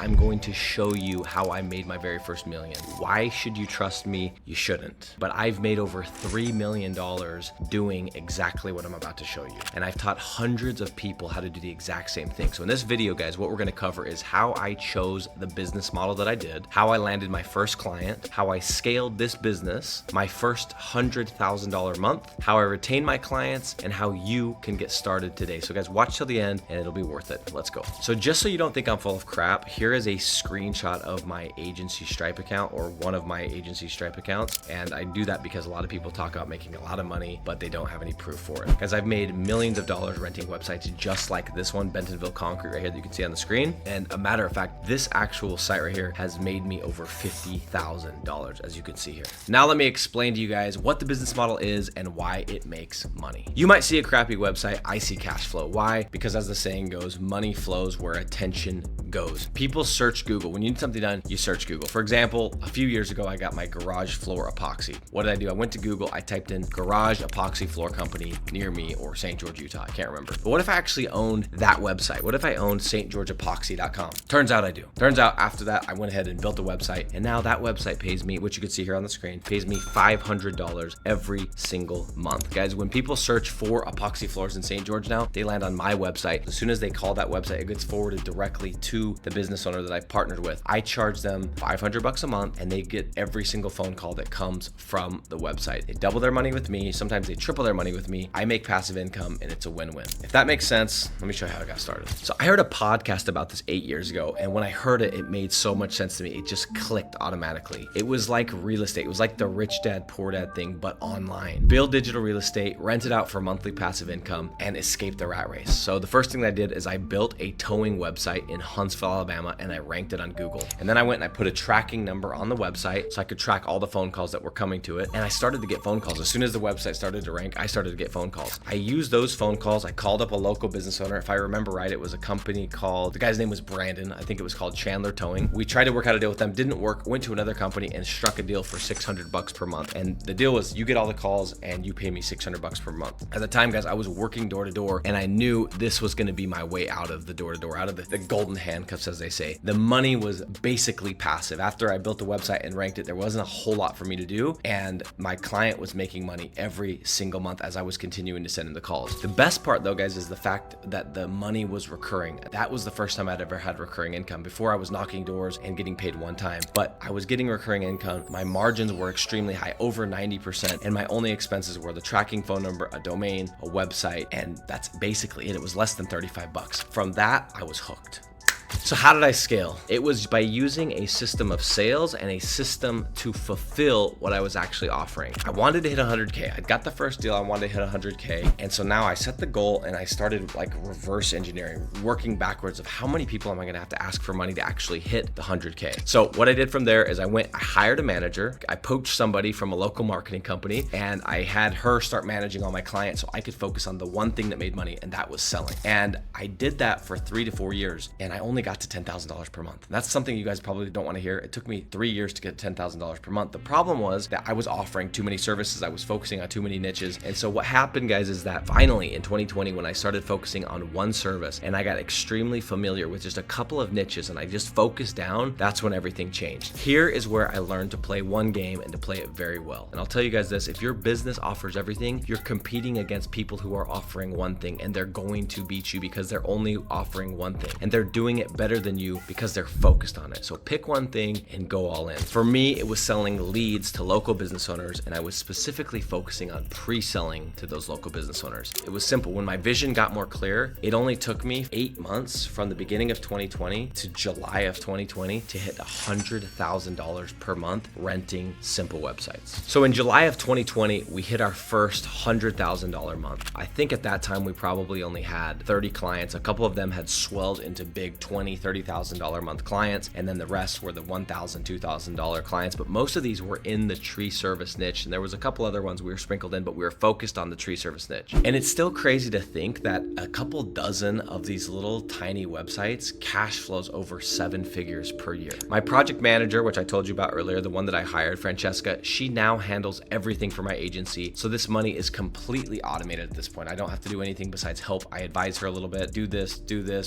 I'm going to show you how I made my very first million. Why should you trust me? You shouldn't. But I've made over $3 million doing exactly what I'm about to show you. And I've taught hundreds of people how to do the exact same thing. So in this video, guys, what we're gonna cover is how I chose the business model that I did, how I landed my first client, how I scaled this business, my first $100,000 month, how I retained my clients, and how you can get started today. So guys, watch till the end and it'll be worth it. Let's go. So just so you don't think I'm full of crap, here is a screenshot of my agency Stripe account, or one of my agency Stripe accounts. And I do that because a lot of people talk about making a lot of money, but they don't have any proof for it. Guys, I've made millions of dollars renting websites just like this one, Bentonville Concrete right here that you can see on the screen. And a matter of fact, this actual site right here has made me over $50,000, as you can see here. Now let me explain to you guys what the business model is and why it makes money. You might see a crappy website, I see cash flow. Why? Because as the saying goes, money flows where attention goes. People search Google. When you need something done, you search Google. For example, a few years ago, I got my garage floor epoxy. What did I do? I went to Google, I typed in garage epoxy floor company near me, or St. George, Utah. I can't remember. But what if I actually owned that website? What if I owned stgeorgeepoxy.com? Turns out I do. Turns out after that, I went ahead and built a website, and now that website pays me, which you can see here on the screen, pays me $500 every single month. Guys, when people search for epoxy floors in St. George now, they land on my website. As soon as they call that website, it gets forwarded directly to the business owner that I partnered with. I charge them $500 a month, and they get every single phone call that comes from the website. They double their money with me. Sometimes they triple their money with me. I make passive income, and it's a win-win. If that makes sense, let me show you how I got started. So I heard a podcast about this 8 years ago, and when I heard it, it made so much sense to me. It just clicked automatically. It was like real estate. It was like the rich dad, poor dad thing, but online. Build digital real estate, rent it out for monthly passive income, and escape the rat race. So the first thing that I did is I built a towing website in Huntsville, Alabama, and I ranked it on Google. And then I went and I put a tracking number on the website so I could track all the phone calls that were coming to it. And I started to get phone calls. As soon as the website started to rank, I started to get phone calls. I used those phone calls. I called up a local business owner. If I remember right, it was a company called, the guy's name was Brandon. I think it was called Chandler Towing. We tried to work out a deal with them, didn't work, went to another company and struck a deal for $600 per month. And the deal was you get all the calls and you pay me $600 per month. At the time, guys, I was working door to door, and I knew this was going to be my way out of the door to door, out of the golden handcuffs, as they say. The money was basically passive. After I built the website and ranked it, there wasn't a whole lot for me to do, and my client was making money every single month as I was continuing to send in the calls. The best part though, guys, is the fact that the money was recurring. That was the first time I'd ever had recurring income. Before, I was knocking doors and getting paid one time, but I was getting recurring income. My margins were extremely high, over 90%, and my only expenses were the tracking phone number, a domain, a website, and that's basically it. It was less than $35. From that, I was hooked. So how did I scale? It was by using a system of sales and a system to fulfill what I was actually offering. I wanted to hit 100K. I got the first deal. I wanted to hit 100K. And so now I set the goal and I started like reverse engineering, working backwards of how many people am I gonna have to ask for money to actually hit the 100K. So what I did from there is I hired a manager. I poached somebody from a local marketing company, and I had her start managing all my clients so I could focus on the one thing that made money, and that was selling. And I did that for 3 to 4 years, and I only got to $10,000 per month. That's something you guys probably don't want to hear. It took me 3 years to get $10,000 per month. The problem was that I was offering too many services. I was focusing on too many niches. And so what happened, guys, is that finally in 2020, when I started focusing on one service and I got extremely familiar with just a couple of niches and I just focused down, that's when everything changed. Here is where I learned to play one game and to play it very well. And I'll tell you guys this, if your business offers everything, you're competing against people who are offering one thing, and they're going to beat you because they're only offering one thing, and they're doing it better than you because they're focused on it. So pick one thing and go all in. For me, it was selling leads to local business owners, and I was specifically focusing on pre-selling to those local business owners. It was simple. When my vision got more clear, it only took me 8 months from the beginning of 2020 to July of 2020 to hit $100,000 per month renting simple websites. So in July of 2020, we hit our first $100,000 month. I think at that time we probably only had 30 clients. A couple of them had swelled into big $20,000, $30,000 a month clients, and then the rest were the $1,000, $2,000 clients. But most of these were in the tree service niche, and there was a couple other ones we were sprinkled in, but we were focused on the tree service niche. And it's still crazy to think that a couple dozen of these little tiny websites cash flows over 7 figures per year. My project manager, which I told you about earlier, the one that I hired, Francesca, she now handles everything for my agency. So this money is completely automated at this point. I don't have to do anything besides help. I advise her a little bit, do this,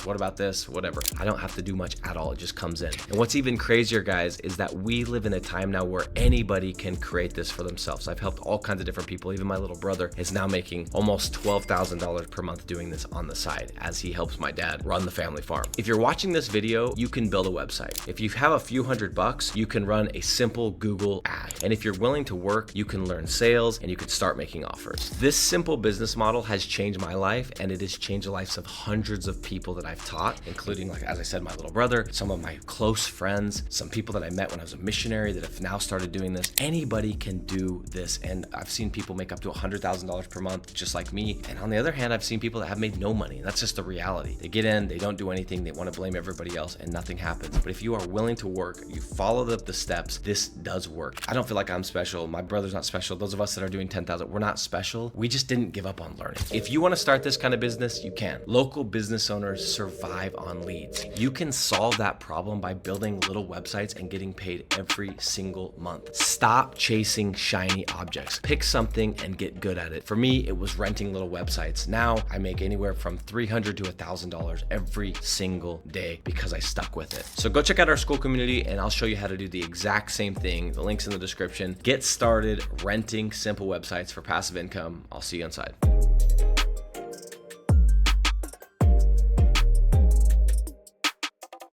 what about this, whatever. I don't don't have to do much at all. It just comes in. And what's even crazier, guys, is that we live in a time now where anybody can create this for themselves. I've helped all kinds of different people. Even my little brother is now making almost $12,000 per month doing this on the side as he helps my dad run the family farm. If you're watching this video, you can build a website. If you have a few $100, you can run a simple Google ad. And if you're willing to work, you can learn sales and you can start making offers. This simple business model has changed my life, and it has changed the lives of hundreds of people that I've taught, including, like, as I said, my little brother, some of my close friends, some people that I met when I was a missionary that have now started doing this. Anybody can do this. And I've seen people make up to $100,000 per month, just like me. And on the other hand, I've seen people that have made no money. That's just the reality. They get in, they don't do anything, they want to blame everybody else, and nothing happens. But if you are willing to work, you follow the steps, this does work. I don't feel like I'm special. My brother's not special. Those of us that are doing 10,000, we're not special. We just didn't give up on learning. If you want to start this kind of business, you can. Local business owners survive on leads. You can solve that problem by building little websites and getting paid every single month. Stop chasing shiny objects. Pick something and get good at it. For me, it was renting little websites. Now I make anywhere from $300 to $1,000 every single day because I stuck with it. So go check out our school community and I'll show you how to do the exact same thing. The link's in the description. Get started renting simple websites for passive income. I'll see you inside.